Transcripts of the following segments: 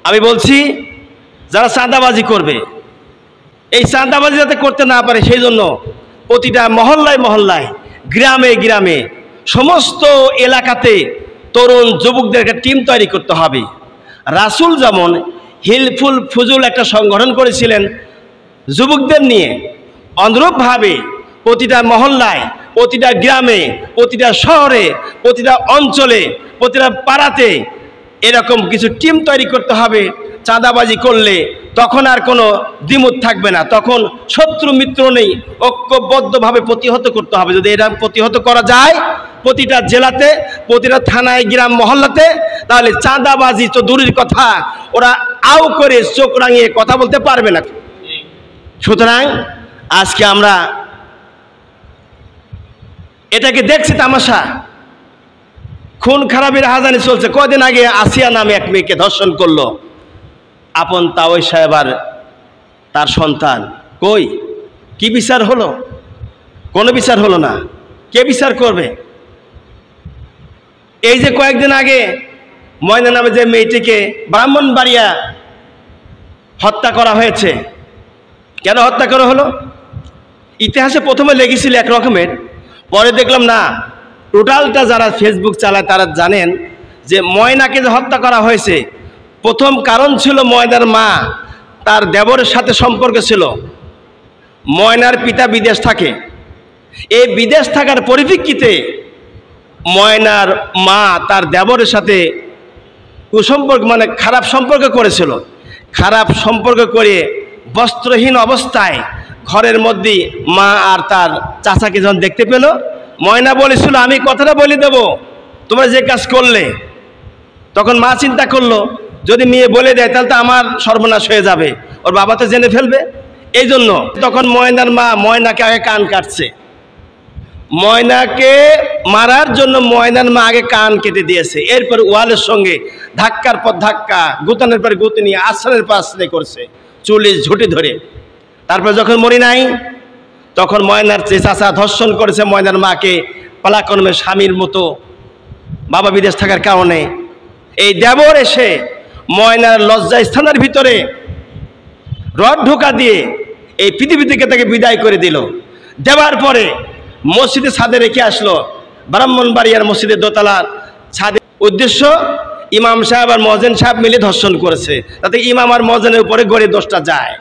আমি বলছি যারা চাঁদাবাজি করবে, এই চাঁদাবাজি যাতে করতে না পারে সেই জন্য প্রতিটা মহল্লায় মহল্লায়, গ্রামে গ্রামে, সমস্ত এলাকাতে তরুণ যুবকদের একটা টিম তৈরি করতে হবে। রাসূল যেমন হিলফুল ফুজুল একটা সংগঠন করেছিলেন যুবকদের নিয়ে, অনুরূপভাবে প্রতিটা মহল্লায়, প্রতিটা গ্রামে, প্রতিটা শহরে, প্রতিটা অঞ্চলে, প্রতিটা পাড়াতে এরকম কিছু টিম তৈরি করতে হবে। চাঁদাবাজি করলে তখন আর কোনো দ্বিমত থাকবে না, তখন শত্রু মিত্র নেই, ঐক্যবদ্ধভাবে প্রতিহত করতে হবে। যদি এটা প্রতিহত করা যায় প্রতিটা জেলাতে, প্রতিটা থানায়, গ্রাম মহল্লাতে, তাহলে চাঁদাবাজি তো দূরের কথা, ওরা আউ করে চোখ রাঙিয়ে কথা বলতে পারবে না। সুতরাং আজকে আমরা এটাকে দেখছি তামাশা, খুন খারাপের হাজানি চলছে। কদিন আগে আসিয়া নামে এক মেয়েকে ধর্ষণ করলো আপন তাওই সাহেব আর তার সন্তান। কই কি বিচার হলো? কোনো বিচার হলো না। কে বিচার করবে? এই যে কয়েকদিন আগে ময়না নামে যে মেয়েটিকে ব্রাহ্মণবাড়িয়া হত্যা করা হয়েছে, কেন হত্যা করা হলো? ইতিহাসে প্রথমে লেগেছিল এক রকমের, পরে দেখলাম না, টোটালটা যারা ফেসবুক চালায় তারা জানেন যে ময়নাকে যে হত্যা করা হয়েছে প্রথম কারণ ছিল ময়নার মা তার দেবরের সাথে সম্পর্ক ছিল। ময়নার পিতা বিদেশ থাকে, এই বিদেশ থাকার পরিপ্রেক্ষিতে ময়নার মা তার দেবরের সাথে কুসম্পর্ক মানে খারাপ সম্পর্ক করেছিল। খারাপ সম্পর্ক করে বস্ত্রহীন অবস্থায় ঘরের মধ্যে মা আর তার চাচাকে যখন দেখতে পেল, ময়না বলেছিল আমি কথাটা বলে দেব তোমরা যে কাজ করলে। তখন মা চিন্তা করলো যদি মেয়ে বলে দেয় তাহলে তো আমার সর্বনাশ হয়ে যাবে, ওর বাবা তো জেনে ফেলবে। এই জন্য তখন ময়নার মা ময়নাকে আগে কান কাটছে। ময়নাকে মারার জন্য ময়নার মা আগে কান কেটে দিয়েছে, এরপর ওয়ালের সঙ্গে ধাক্কার পর ধাক্কা, গুতানের পর গুতনি, আশ্রয়ের পর আশ্রয় করছে চুলে ঝুঁটি ধরে। তারপর যখন মরি নাই তখন ময়নার যে চাচা ধর্ষণ করেছে ময়নার মাকে পালাক্রমে স্বামীর মতো, বাবা বিদেশ থাকার কারণে এই দেবর এসে ময়নার লজ্জা স্থানের ভিতরে রড ঢোকা দিয়ে এই পৃথিবী থেকে তাকে বিদায় করে দিল। দেওয়ার পরে মসজিদে ছাদে রেখে আসলো, ব্রাহ্মণবাড়িয়ার মসজিদের দোতলার ছাদে। উদ্দেশ্য ইমাম সাহেব আর মজেন সাহেব মিলে ধর্ষণ করেছে, তাতে ইমাম আর মজেনের উপরে গড়ে দোষটা যায়।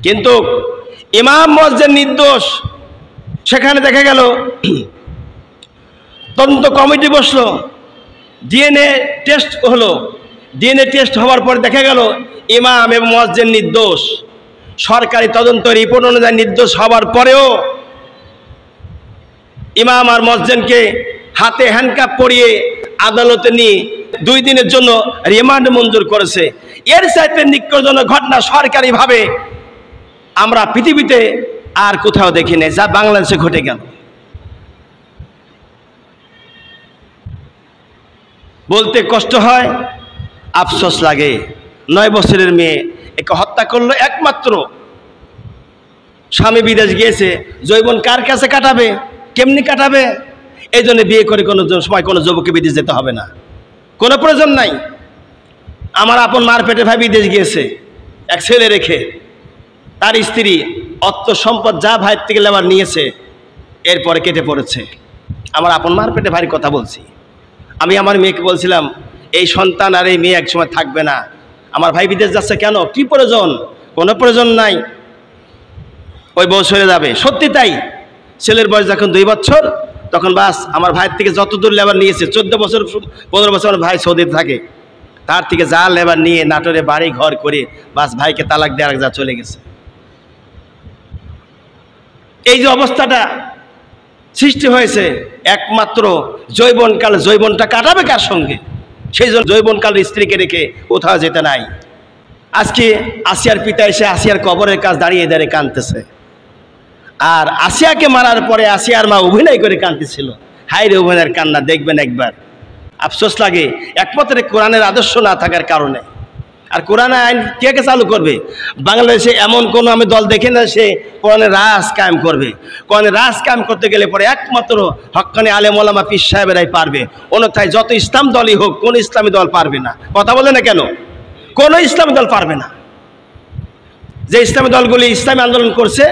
কিন্তু ইমাম মসজিদ নির্দোষ। সেখানে দেখা গেল তদন্ত কমিটি বসলো, ডিএনএ টেস্ট হলো। ডিএনএ টেস্ট হওয়ার পর দেখা গেল ইমাম এবং মসজিদ নির্দোষ। সরকারি তদন্ত রিপোর্ট অনুযায়ী নির্দোষ হওয়ার পরেও ইমাম আর মসজিদকে হাতে হ্যান্ডকাপ পরিয়ে আদালতে নিয়ে 2 দিনের জন্য রিমান্ড মঞ্জুর করেছে। এর চাইতে নিকটজনক ঘটনা সরকারিভাবে আমরা পৃথিবীতে আর কোথাও দেখি নাই, যা বাংলাদেশে ঘটে গেল। বলতে কষ্ট হয়, আফসোস লাগে। 9 বছরের মেয়ে একে হত্যা করলো একমাত্র স্বামী বিদেশ গিয়েছে, যৌবন কার কাছে কাটাবে, কেমনি কাটাবে? এই জন্য বিয়ে করে কোনো সময় কোনো যুবককে বিদেশ যেতে হবে না, কোনো প্রয়োজন নাই। আমার আপন মার পেটে ভাই বিদেশ গিয়েছে এক ছেলে রেখে, তার স্ত্রী অর্থ সম্পদ যা ভাইয়ের থেকে লেবার নিয়েছে এরপরে কেটে পড়েছে। আমার আপন মার পেটে ভাইয়ের কথা বলছি। আমি আমার মেয়েকে বলছিলাম এই সন্তান আর এই মেয়ে একসময় থাকবে না, আমার ভাই বিদেশ যাচ্ছে কেন, কি প্রয়োজন? কোনো প্রয়োজন নাই, ওই বউ সরে যাবে। সত্যি তাই। ছেলের বয়স যখন 2 বছর তখন বাস আমার ভাইয়ের থেকে যত দূর লেবার নিয়েছে, 14 বছর 15 বছর আমার ভাই সৌদিতে থাকে, তার থেকে যা লেবার নিয়ে নাটোরে বাড়ি ঘর করে বাস ভাইকে তালাক দিয়ে আরেক যা চলে গেছে। এই যে অবস্থাটা সৃষ্টি হয়েছে একমাত্র যৌবনকাল। যৌবনটা কাটাবে কার সঙ্গে? সেই জন্য যৌবনকালের স্ত্রীকে রেখে কোথাও যেতে নাই। আজকে আসিয়ার পিতা এসে আসিয়ার কবরের কাছে দাঁড়িয়ে দাঁড়িয়ে কাঁদতেছে, আর আসিয়াকে মারার পরে আসিয়ার মা অভিনয় করে কাঁদতেছিল। হায় রে অভিনয়ের কান্না, দেখবেন একবার আফসোস লাগে একমাত্র কোরআনের আদর্শ না থাকার কারণে। আর কোরআন আইন কে কে চালু করবে? বাংলাদেশে এমন কোনো আমি দল দেখি না সে কোরআনের রাজ কায়েম করবে। কোরআনের রাজ কায়েম করতে গেলে পরে একমাত্র হক্কানি আলেম ওলামা পীর সাহেবেরাই পারবে, অন্যথায় যত ইসলাম দলই হোক কোন ইসলামী দল পারবে না। কথা বলে না কেন? কোনো ইসলামী দল পারবে না। যে ইসলামী দলগুলি ইসলামী আন্দোলন করছে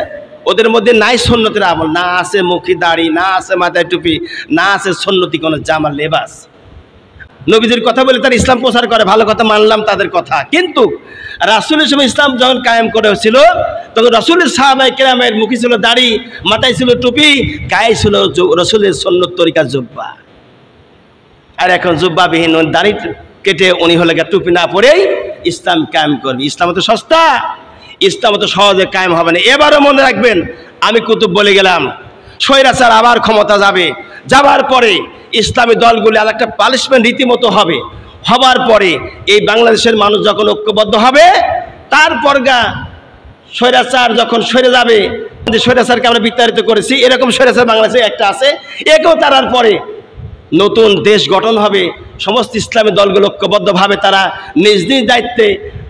ওদের মধ্যে নাই সুন্নতের আমল, না আছে মুখী দাড়ি, না আছে মাথায় টুপি, না আছে সুন্নতি কোনো জামা লেবাস। নবীজির কথা বলে তারা ইসলাম প্রচার করে, ভালো কথা মানলাম তাদের কথা, কিন্তু রাসূলের সময় ইসলাম যখন কায়েম করে হয়েছিল তখন রাসূলের সাহাবায়ে কেরামের মুখে ছিল দাড়ি, মাথায় ছিল টুপি, গায়ে ছিল রাসূলের সুন্নত তরিকা জুব্বা। আর এখন জুব্বাবিহীন দাড়ি কেটে উনি হলে টুপি না পরেই ইসলাম কায়েম করবে। ইসলাম তো সস্তা, ইসলাম তো সহজে কায়েম হবে না। এবারও মনে রাখবেন, আমি কুতুব বলে গেলাম, স্বৈরাচার আবার ক্ষমতা যাবে, যাবার পরে ইসলামী দলগুলি আর একটা পানিশমেন্ট রীতিমতো হবে, হবার পরে এই বাংলাদেশের মানুষ যখন ঐক্যবদ্ধ হবে তারপর স্বৈরাচার যখন সরে যাবে, যে স্বৈরাচারকে আমরা বিতাড়িত করেছি এরকম স্বৈরাচার বাংলাদেশে একটা আছে, একেও তারার পরে নতুন দেশ গঠন হবে। সমস্ত ইসলামী দলগুলো ঐক্যবদ্ধভাবে তারা নিজ নিজ দায়িত্বে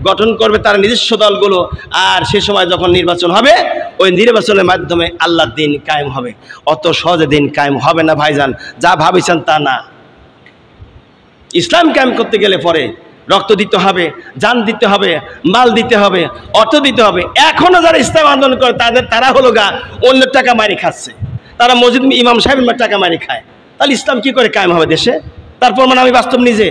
গঠন করবে তারা নিজস্ব দলগুলো, আর সে সময় যখন নির্বাচন হবে ওই নির্বাচনের মাধ্যমে আল্লাহর দিন কায়েম হবে। অত সহজে দিন কায়েম হবে না ভাইজান, যা ভাবিছেন তা না। ইসলাম কায়েম করতে গেলে পরে রক্ত দিতে হবে, জান দিতে হবে, মাল দিতে হবে, অর্থ দিতে হবে। এখনো যারা ইসলাম আন্দোলন করে তারা হলো অন্যের টাকা মারি খাচ্ছে, তারা মসজিদ ইমাম সাহেবের টাকা মারি খায়। তাহলে ইসলাম কি করে কায়েম হবে দেশে? তারপর মানে আমি বাস্তব নিজে